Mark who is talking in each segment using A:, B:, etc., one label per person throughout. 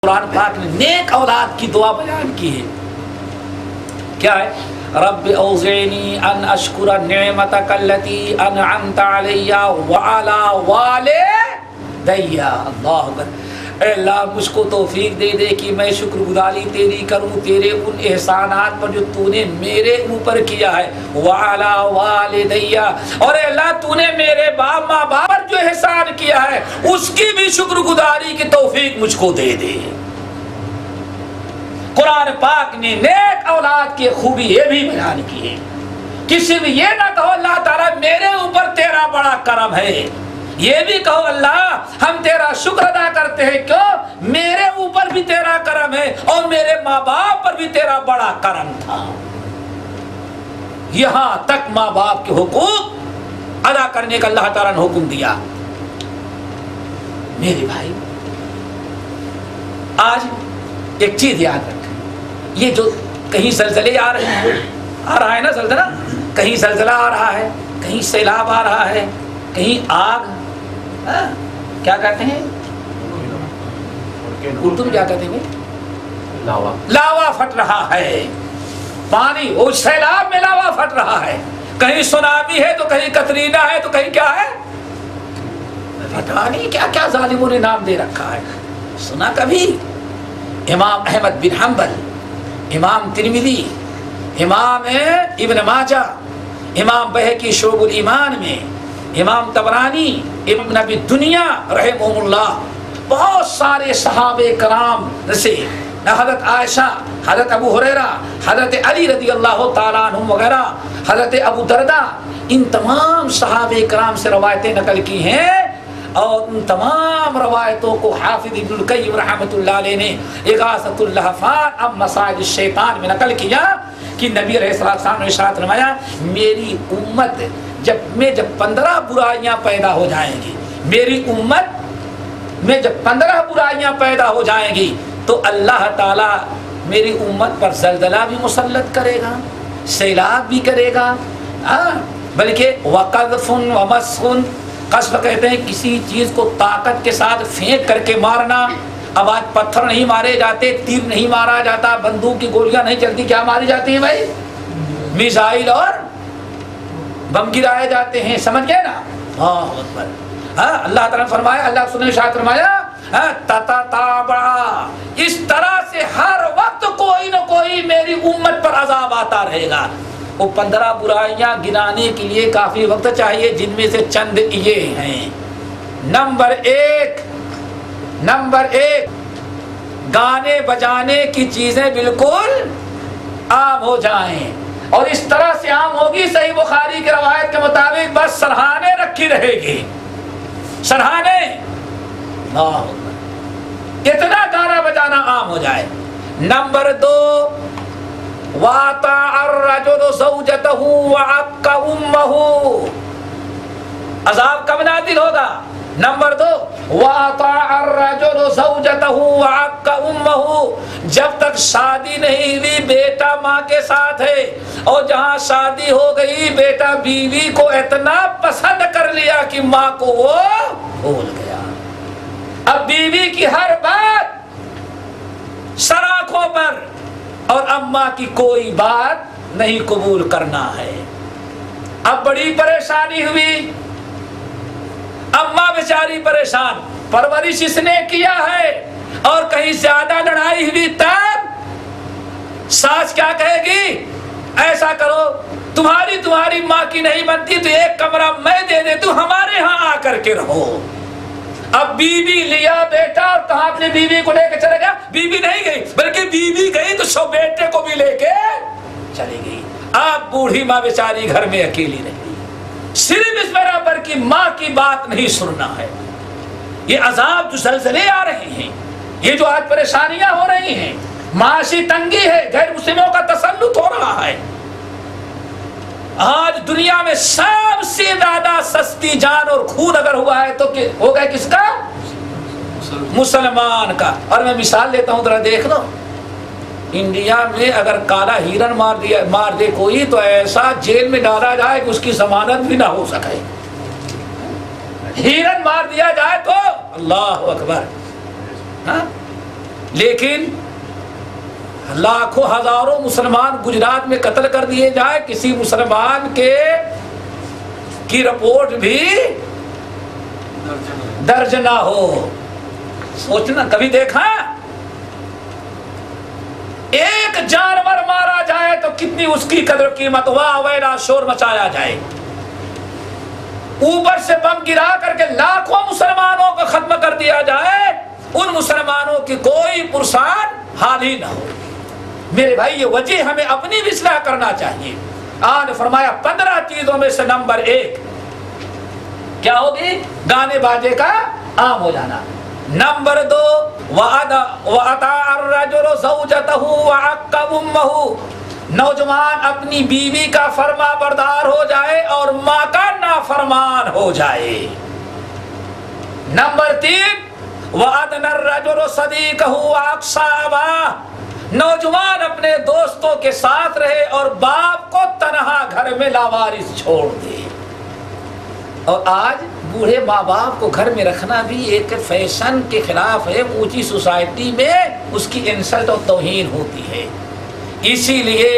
A: قرآن پاک نے نیک اولاد کی دعا بیان کی ہے. کیا ہے؟ رب اوزعنی ان اشکر نعمتک التی انعمت علی وعلی والدی. اللہ اکبر. اے اللہ مجھ کو توفیق دے دے کہ میں شکر گزاری تیری کروں تیرے ان احسانات پر جو تو نے میرے اوپر کیا ہے. وعلی والدی. اور اے اللہ تو نے میرے ماں باپ پر جو احسان کیا ہے اس کی بھی شکر گزاری کی توفیق مجھ کو دے دے. قرآن پاک نے نیک اولاد کی خوبی یہ بھی بیان کی ہے. کسی بھی یہ نہ کہو اللہ تعالیٰ میرے اوپر تیرا بڑا کرم ہے، یہ بھی کہو اللہ ہم تیرا شکر ادا کرتے ہیں کیوں میرے اوپر بھی تیرا کرم ہے اور میرے ماں باپ پر بھی تیرا بڑا کرم تھا. یہاں تک ماں باپ کے حقوق ادا کرنے کا اللہ تعالیٰ نے حکم دیا. میرے بھائی آج ایک چیز یاد رکھیں، یہ جو کہیں زلزلے آ رہے ہیں، آ رہا ہے نا زلزلہ، کہیں زلزلہ آ رہا ہے، کہیں سیلاب آ رہا ہے، کہیں آگ، کیا کہتے ہیں اردو میں، کیا کہتے ہیں لاوا پھٹ رہا ہے. پانی وہ سیلاب میں لاوا پھٹ رہا ہے. کہیں سونامی ہے تو کہیں کترینا ہے تو کہیں کیا ہے، پتہ نہیں کیا کیا ظالموں نے نام دے رکھا ہے. سنا کبھی امام احمد بن حنبل، امام ترمذی، امام ابن ماجہ، امام بہقی شعب الایمان میں، امام طبرانی، ابن ابی دنیا رحمہ اللہ، بہت سارے صحابہ کرام سے حضرت عائشہ، حضرت ابو ہریرہ، حضرت علی رضی اللہ تعالیٰ عنہ وغیرہ، حضرت ابو دردہ، ان تمام صحابہ کرام سے روایتیں نقل کی ہیں. اور ان تمام روایتوں کو حافظ ابن القیم رحمۃ اللہ علیہ نے اغاثۃ اللہفان عن مصائد الشیطان میں نقل کیا کہ نبی علیہ السلام نے ارشاد فرمایا میری امت جب 15 برائیاں پیدا ہو جائیں گی، میری امت میں جب 15 برائیاں پیدا ہو جائیں گی تو اللہ تعالیٰ میری امت پر زلزلہ بھی مسلط کرے گا، سیلاب بھی کرے گا، بلکہ وقذف ومسخ، قذف کہتے ہیں کسی چیز کو طاقت کے ساتھ پھینک کر کے مارنا. اب آج پتھر نہیں مارے جاتے، تیر نہیں مارا جاتا، بندوق کی گولیاں نہیں چلتی، کیا ماری جاتی ہیں بھائی؟ میزائل اور بم گرائے جاتے ہیں. سمجھ گئے نا؟ اللہ اکبر. اللہ تعالیٰ نے فرمایا، اللہ سنے شاہ فرمایا تتتابع، اس طرح سے ہر وقت کوئی نہ کوئی میری امت پر عذاب آتا رہے گا. وہ 15 برائیاں گنانے کے لیے کافی وقت چاہیے، جن میں سے چند یہ ہیں. نمبر ایک گانے بجانے کی چیزیں بالکل عام ہو جائیں، اور اس طرح سے عام ہوگی صحیح بخاری کی روایت کے مطابق بس سرہانے رکھی رہے گی، سرہانے، اتنا گانا بجانا عام ہو جائے. نمبر 2 وَاطَاعَ الرَّجُلُ زَوْجَتَهُ وَعَقَّ أُمَّهُ، عذاب کب نازل ہوگا؟ نمبر 2 وَاطَاعَ الرَّجُلُ زَوْجَتَهُ وَعَقَّ أُمَّهُ، جب تک شادی نہیں ہوئی بیٹا ماں کے ساتھ ہے، اور جہاں شادی ہو گئی بیٹا بیوی کو اتنا پسند کر لیا کہ ماں کو وہ بھول گیا. اب بیوی کی ہر بات سر آنکھوں پر، اور اماں کی کوئی بات نہیں قبول کرنا ہے. اب بڑی پریشانی ہوئی، اماں بیچاری پریشان، پرورش اس نے کیا ہے، اور کہیں زیادہ لڑائی ہوئی تب ساس کیا کہے گی؟ ایسا کرو تمہاری ماں کی نہیں بنتی تو ایک کمرہ میں دے دیتی ہوں، ہمارے ہاں آ کر کے رہو. اب بیوی لیا بیٹا اور کہاں اپنی بیوی کو لے کے چلے گیا؟ بیوی نہیں گئی بلکہ بیوی گئی تو سو بیٹے کو بھی لے کے چلی گئی. آپ بوڑھی ماں بیچاری گھر میں اکیلی رہی، صرف اس برابر کی ماں کی بات نہیں سننا ہے. یہ عذاب جو زلزلے آ رہے ہیں، یہ جو آج پریشانیاں ہو رہی ہیں، معاشی تنگی ہے، غیر مسلموں کا تسلط ہو رہا ہے. آج دنیا میں سب سے زیادہ سستی جان اور خون اگر ہوا ہے تو ہوگا کس کا؟ مسلمان کا. اور میں مثال لیتا ہوں، ذرا دیکھ لو، انڈیا میں اگر کالا ہیرن مار دے کوئی تو ایسا جیل میں ڈالا جائے کہ اس کی ضمانت بھی نہ ہو سکے. ہیرن مار دیا جائے تو اللہ اکبر. لیکن لاکھوں ہزاروں مسلمان گجرات میں قتل کر دیے جائے، کسی مسلمان کی رپورٹ بھی درج نہ ہو. سوچنا کبھی دیکھا ایک جانور مارا جائے تو کتنی اس کی قدر قیمت، واہ ویلا شور مچایا جائے، اوپر سے بم گرا کر کے لاکھوں مسلمانوں کو ختم کر دیا جائے، ان مسلمانوں کی کوئی پرسان حال ہی نہ ہو. میرے بھائی یہ وجہ ہمیں اپنی بھی اصلاح کرنا چاہیے. آج فرمایا 15 چیزوں میں سے نمبر 1 کیا ہوگی؟ گانے باجے کا عام ہو جانا. نمبر 2 وَأَطَاعَ الرَّجُلُ زَوْجَتَهُ وَعَقَّ أُمَّهُ، نوجوان اپنی بیوی کا فرما بردار ہو جائے اور ماں کا نافرمان ہو جائے. نمبر 3 وَأَدْنَى الرَّجُلُ صَدِيقَهُ وَأَقْصَى أَبَاهُ، نوجوان اپنے دوستوں کے ساتھ رہے اور باپ کو تنہا گھر میں لاوارث چھوڑ دے. اور آج بوڑھے ماں باپ کو گھر میں رکھنا بھی ایک فیشن کے خلاف ہے. اونچی سوسائٹی میں اس کی انسلٹ اور توہین ہوتی ہے. اسی لیے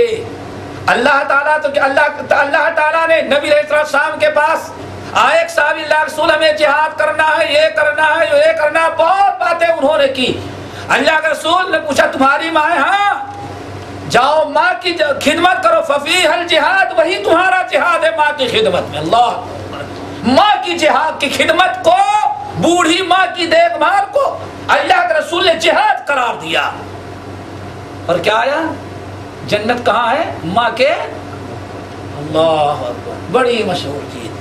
A: اللہ تعالیٰ نے نبی علیہ السلام کے پاس آئے ایک صحابی، اللہ رسول ہمیں جہاد کرنا ہے، یہ کرنا ہے، یہ کرنا ہے، بہت باتیں انہوں نے کی. اللہ کے رسول نے پوچھا تمہاری ماں ہے؟ ہاں. جاؤ ماں کی خدمت کرو، ففیہ الجہاد، وہی تمہارا جہاد ہے ماں کی خدمت میں. اللہ ماں کی جہاد کی خدمت کو، بوڑھی ماں کی دیکھ بھال کو اللہ کے رسول نے جہاد قرار دیا. اور کیا آیا؟ جنت کہاں ہے؟ ماں کے. اللہ اکبر، بڑی مشہور چیز.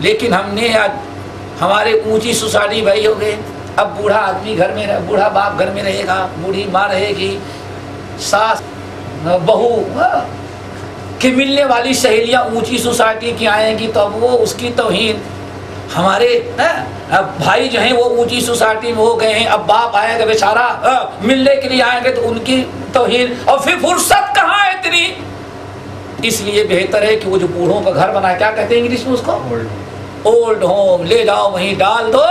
A: لیکن ہم نے آج ہمارے اونچی سوسائٹی بھائی ہو گئے. اب بوڑھا آدمی گھر میں رہے، بوڑھا باپ گھر میں رہے گا، بوڑھی ماں رہے گی، ساس بہو کہ ملنے والی سہیلیاں اونچی سوسائٹی کی آئیں گی تو اب وہ اس کی توہین. ہمارے اب بھائی جو ہیں وہ اونچی سوسائٹی میں ہو گئے ہیں، اب باپ آئے گا بیچارہ ملنے کے لیے آئیں گے تو ان کی توہین، اور پھر فرصت کہاں ہے اتنی. اس لیے بہتر ہے کہ وہ جو بوڑھوں کا گھر بنا، کیا کہتے ہیں انگلش میں اس کو؟ Old home. لے جاؤ وہیں ڈال دو،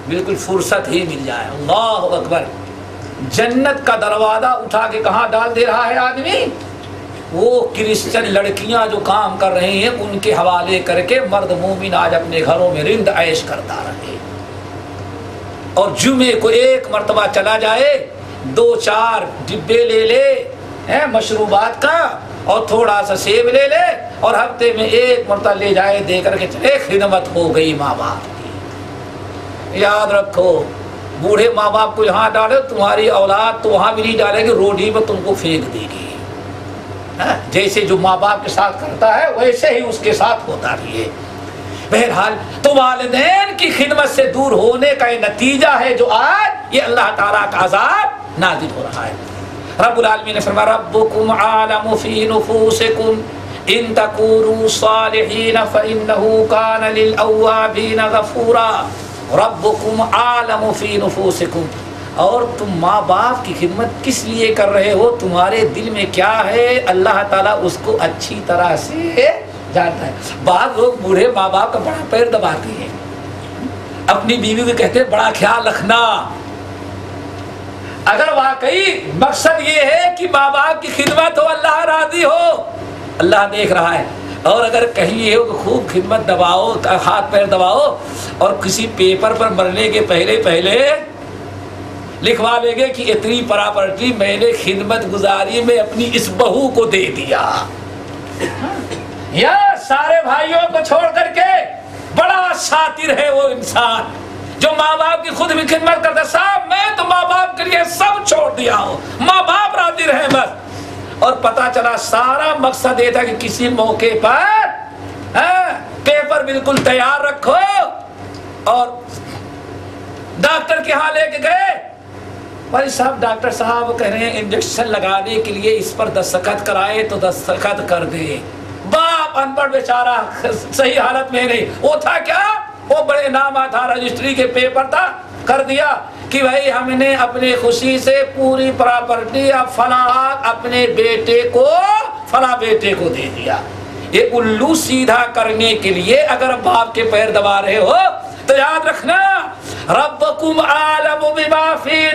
A: بالکل فرصت ہی مل جائے. اللہ اکبر. جنت کا دروازہ اٹھا کے کہاں ڈال دے رہا ہے آدمی؟ وہ کرسچن لڑکیاں جو کام کر رہے ہیں ان کے حوالے کر کے مرد مومن آج اپنے گھروں میں رند عیش کرتا رہے. اور جمعے کو ایک مرتبہ چلا جائے، 2-4 ڈبے لے لے مشروبات کا اور تھوڑا سا سیب لے لے، اور ہفتے میں ایک مرتبہ لے جائے، دے کر کے چلے. خدمت ہو گئی ماں باپ کی. یاد رکھو، بوڑھے ماں باپ کو یہاں ڈالو، تمہاری اولاد تو وہاں بھی نہیں ڈالے گی، روڈی میں تم کو پھینک دے گی. جیسے جو ماں باپ کے ساتھ کرتا ہے ویسے ہی اس کے ساتھ ہوتا بھی ہے. بہرحال تو والدین کی خدمت سے دور ہونے کا یہ نتیجہ ہے جو آج یہ اللہ تعالیٰ کا عذاب نازل ہو رہا ہے. رب العالمین نے فرمایا ربکم عالم فی نفوسکم ان تکونوا صالحین فانہ کان للأوابین غفورا. ربکم عالم فی نفوسکم، اور تم ماں باپ کی خدمت کس لیے کر رہے ہو، تمہارے دل میں کیا ہے، اللہ تعالیٰ اس کو اچھی طرح سے جانتا ہے. بعض لوگ بوڑھے ماں باپ کا بڑا پیر دباتے ہیں، اپنی بیوی کو کہتے ہیں بڑا خیال رکھنا. اگر واقعی مقصد یہ ہے کہ ماں باپ کی خدمت ہو، اللہ راضی ہو، اللہ دیکھ رہا ہے. اور اگر کہیں یہ ہو کہ خوب خدمت دباؤ، ہاتھ پیر دباؤ، اور کسی پیپر پر مرنے کے پہلے لکھوا لیں گے کہ اتنی پراپرٹی میں نے خدمت گزاری میں اپنی اس بہو کو دے دیا، یا سارے بھائیوں کو چھوڑ کر کے بڑا شاطر ہے وہ انسان جو ماں باپ کی خود بھی خدمت کرتا ہے. صاحب میں تو ماں باپ کے لیے سب چھوڑ دیا ہوں، ماں باپ راضی رہے بس. اور پتا چلا سارا مقصد یہ تھا کہ کسی موقع پر پیپر بالکل تیار رکھو، اور ڈاکٹر کے ہاں لے کے گئے، بھائی صاحب ڈاکٹر صاحب کہہ رہے ہیں انجیکشن لگانے کے لیے اس پر دستخط کرائے تو دستخط کر دے. باپ ان پڑھ بیچارہ صحیح حالت میں نہیں، وہ تھا کیا، وہ بڑے نام تھا، رجسٹری کے پیپر تھا، کر دیا کہ بھائی ہم نے اپنے خوشی سے پوری پراپرٹی فلاں اپنے بیٹے کو فلاں بیٹے کو دے دیا. یہ الو سیدھا کرنے کے لیے اگر باپ کے پیر دبا رہے ہو تو یاد رکھنا ربکم عالم بما فی